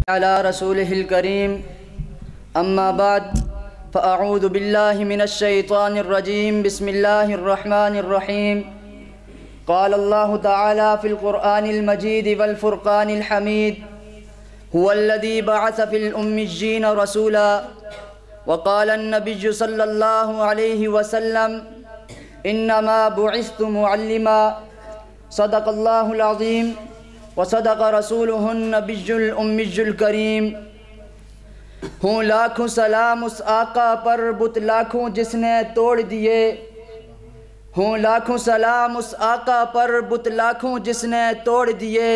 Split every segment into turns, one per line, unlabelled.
على رسوله الكريم أما بعد فأعوذ بالله من الشيطان الرجيم بسم الله الرحمن الرحيم قال الله تعالى في القرآن المجيد والفرقان الحميد هو الذي بعث في الأميين رسولا وقال النبي صلى الله عليه وسلم إنما بعثت معلما صدق الله العظيم وصدق رسوله النبی الأمی الکریم۔ ہوں لاکھوں سلام اس آقا پر بت لاکھوں جس نے توڑ دیے، ہوں لاکھوں سلام اس آقا پر بت لاکھوں جس نے توڑ دیے،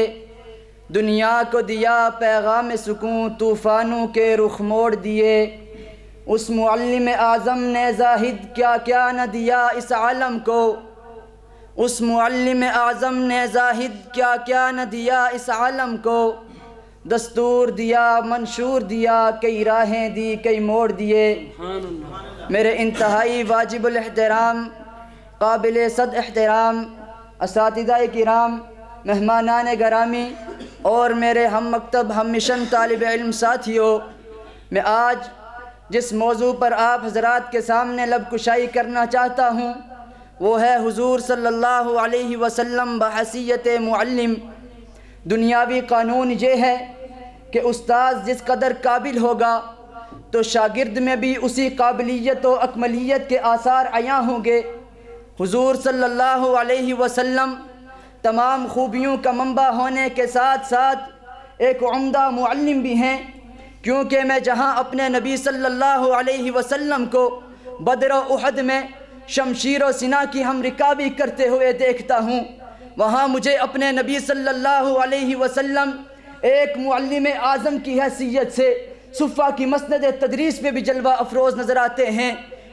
دنیا کو دیا پیغام سکون طوفانوں کے رخ موڑ دیے، اس معلم اعظم نے زاہد کیا کیا نہ دیا اس عالم کو، اس معلم اعظم نے زاہد کیا کیا نہ دیا اس عالم کو، دستور دیا منشور دیا کئی راہیں دی کئی موڑ دیے۔ میرے انتہائی واجب الاحترام قابل صد احترام اساتذہ کرام، مہمانان گرامی اور میرے ہم مکتب ہم مشن طالب علم ساتھیوں، میں آج جس موضوع پر آپ حضرات کے سامنے لب کشائی کرنا چاہتا ہوں وہ ہے حضور صلی اللہ علیہ وسلم بحیثیت معلم۔ دنیاوی قانون یہ ہے کہ استاد جس قدر قابل ہوگا تو شاگرد میں بھی اسی قابلیت و اکملیت کے آثار عیاں ہوں گے۔ حضور صلی اللہ علیہ وسلم تمام خوبیوں کا منبع ہونے کے ساتھ ساتھ ایک عمدہ معلم بھی ہیں، کیونکہ میں جہاں اپنے نبی صلی اللہ علیہ وسلم کو بدر و احد میں شمشیر و سنا کی ہم رکابی کرتے ہوئے دیکھتا ہوں، وہاں مجھے اپنے نبی صلی اللہ علیہ وسلم ایک معلم اعظم کی حیثیت سے صفہ کی مسند تدریس پہ بھی جلوہ افروز نظر آتے ہیں۔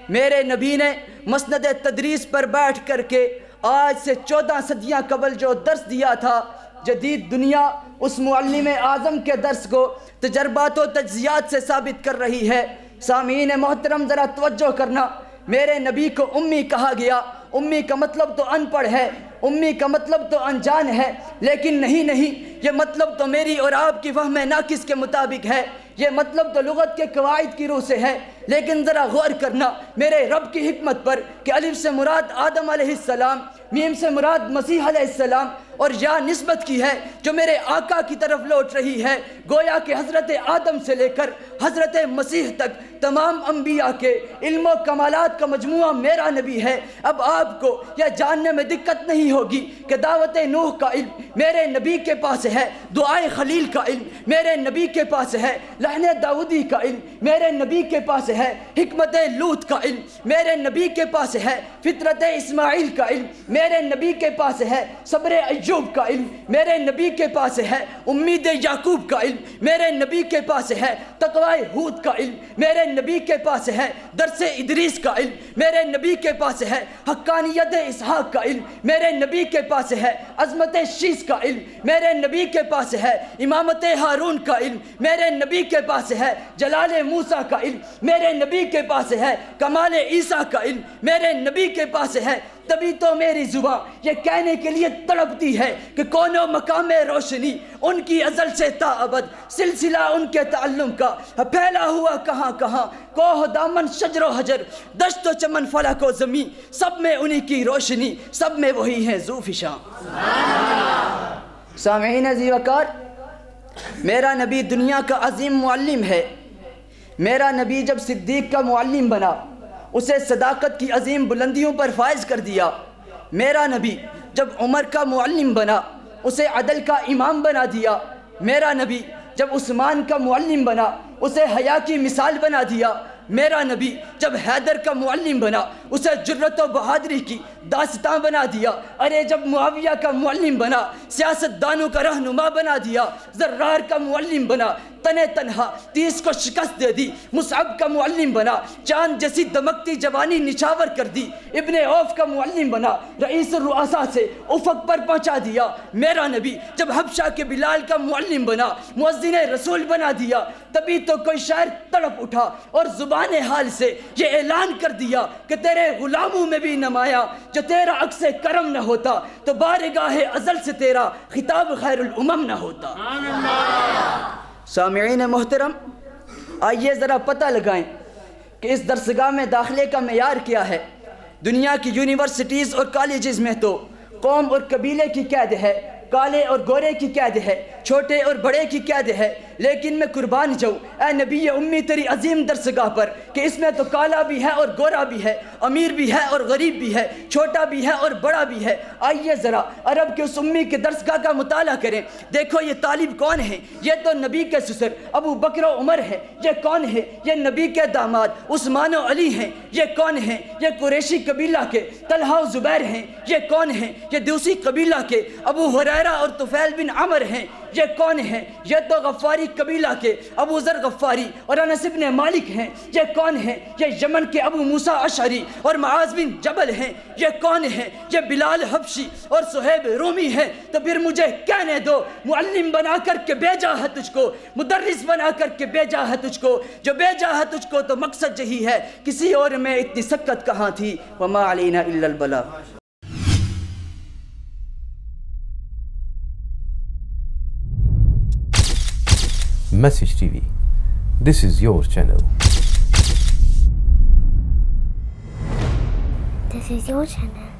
میرے نبی نے مسند تدریس پر بیٹھ کر کے آج سے 14 صدیاں قبل جو درس دیا تھا، جدید دنیا اس معلم اعظم کے درس کو تجربات و تجزیات سے ثابت کر رہی ہے۔ سامعین محترم ذرا توجہ کرنا، میرے نبی کو امی کہا گیا، امی کا مطلب تو ان پڑھ ہے، امی کا مطلب تو انجان ہے، لیکن نہیں، یہ مطلب تو میری اور آپ کی فہم ناقص کے مطابق ہے، یہ مطلب تو لغت کے قواعد کی روح سے ہے، لیکن ذرا غور کرنا میرے رب کی حکمت پر کہ الف سے مراد آدم علیہ السلام، میم سے مراد مسیح علیہ السلام، اور یا نسبت کی ہے جو میرے آقا کی طرف لوٹ رہی ہے، گویا کہ حضرت آدم سے لے کر حضرت مسیح تک تمام انبیاء کے علم و کمالات کا مجموعہ میرا نبی ہے۔ اب آپ کو یہ جاننے میں دقت نہیں ہوگی کہ دعوت نوح کا علم میرے نبی کے پاس ہے، دعائے خلیل کا علم میرے نبی کے پاس ہے، لحن داودی کا علم میرے نبی کے پاس ہے، حکمت لوط کا علم میرے نبی کے پاس ہے، فطرت اسماعیل کا علم میرے نبی کے پاس ہے، صبر ایوب کا علم میرے نبی کے پاس ہے، امید یعقوب کا علم میرے نبی کے پاس ہے، تقوی ہود کا علم میرے نبی کے پاس ہے، درس ادریس کا علم میرے نبی کے پاس ہے، حقانیت اسحاق کا علم میرے نبی کے پاس ہے، عظمت شیس کا علم میرے نبی کے پاس ہے، امامت ہارون کا علم میرے نبی کے پاس ہے، جلال موسیٰ کا علم میرے نبی کے پاس ہے، کمال عیسیٰ کا علم میرے نبی کے پاس ہے۔ تبھی تو میری زبان یہ کہنے کے لیے تڑپتی ہے کہ کون و مقام روشنی ان کی ازل سے تا ابد، سلسلہ ان کے تعلم کا پھیلا ہوا کہاں کہاں، کوہ دامن شجر و حجر، دشت و چمن فلک و زمین، سب میں انہی کی روشنی، سب میں وہی ہیں ذو فشاں۔ سامعین عزیز وقار، میرا نبی دنیا کا عظیم معلم ہے۔ میرا نبی جب صدیق کا معلم بنا اسے صداقت کی عظیم بلندیوں پر فائز کر دیا۔ میرا نبی جب عمر کا معلم بنا اسے عدل کا امام بنا دیا۔ میرا نبی جب عثمان کا معلم بنا اسے حیا کی مثال بنا دیا۔ میرا نبی جب حیدر کا معلم بنا اسے جرت و بہادری کی داستان بنا دیا۔ ارے جب معاویہ کا معلم بنا سیاست دانوں کا رہنما بنا دیا۔ زرار کا معلم بنا تنے تنہا 30 کو شکست دے دی۔ مصعب کا معلم بنا چاند جیسی دمکتی جوانی نچھاور کر دی۔ ابن عوف کا معلم بنا رئیس الرؤساء سے افق پر پہنچا دیا۔ میرا نبی جب حبشہ کے بلال کا معلم بنا مؤذن رسول بنا دیا۔ تبھی تو کوئی شاعر تڑپ اٹھا اور زبان حال سے یہ اعلان کر دیا کہ تیرے غلاموں میں بھی نمایاں جو تیرا عکس کرم نہ ہوتا تو بارگاہ ازل سے تیرا خطاب خیر الامم نہ ہوتا۔ سامعین محترم، آئیے ذرا پتہ لگائیں کہ اس درسگاہ میں داخلے کا معیار کیا ہے۔ دنیا کی یونیورسٹیز اور کالجز میں تو قوم اور قبیلے کی قید ہے، کالے اور گورے کی قید ہے، چھوٹے اور بڑے کی قید ہے، لیکن میں قربان جاؤں اے نبی امی تیری عظیم درسگاہ پر کہ اس میں تو کالا بھی ہے اور گورا بھی ہے، امیر بھی ہے اور غریب بھی ہے، چھوٹا بھی ہے اور بڑا بھی ہے۔ آئیے ذرا عرب کے اس امی کے درسگاہ کا مطالعہ کریں، دیکھو یہ طالب کون ہے؟ یہ تو نبی کے سسر ابو بکر و عمر ہے۔ یہ کون ہے؟ یہ نبی کے داماد عثمان و علی ہیں۔ یہ کون ہیں؟ یہ قریشی قبیلہ کے طلحہ و زبیر ہیں۔ یہ کون ہیں؟ یہ دوسی قبیلہ کے ابو ہریرہ اور طفیل بن عمر ہیں۔ یہ کون ہیں؟ یہ تو غفاری قبیلہ کے ابو ذر غفاری اور انس بن مالک ہیں۔ یہ کون ہیں؟ یہ یمن کے ابو موسیٰ اشعری اور معاذ بن جبل ہیں۔ یہ کون ہیں؟ یہ بلال حبشی اور صہیب رومی ہیں۔ تو پھر مجھے کہنے دو، معلم بنا کر کے بھیجا ہے تجھ کو، مدرس بنا کر کے بھیجا ہے تجھ کو، جو بھیجا ہے تجھ کو تو مقصد یہی ہے، کسی اور میں اتنی سکت کہاں تھی؟ وما علینا الا البلاغ۔
Message TV. This is your channel.
This is your channel.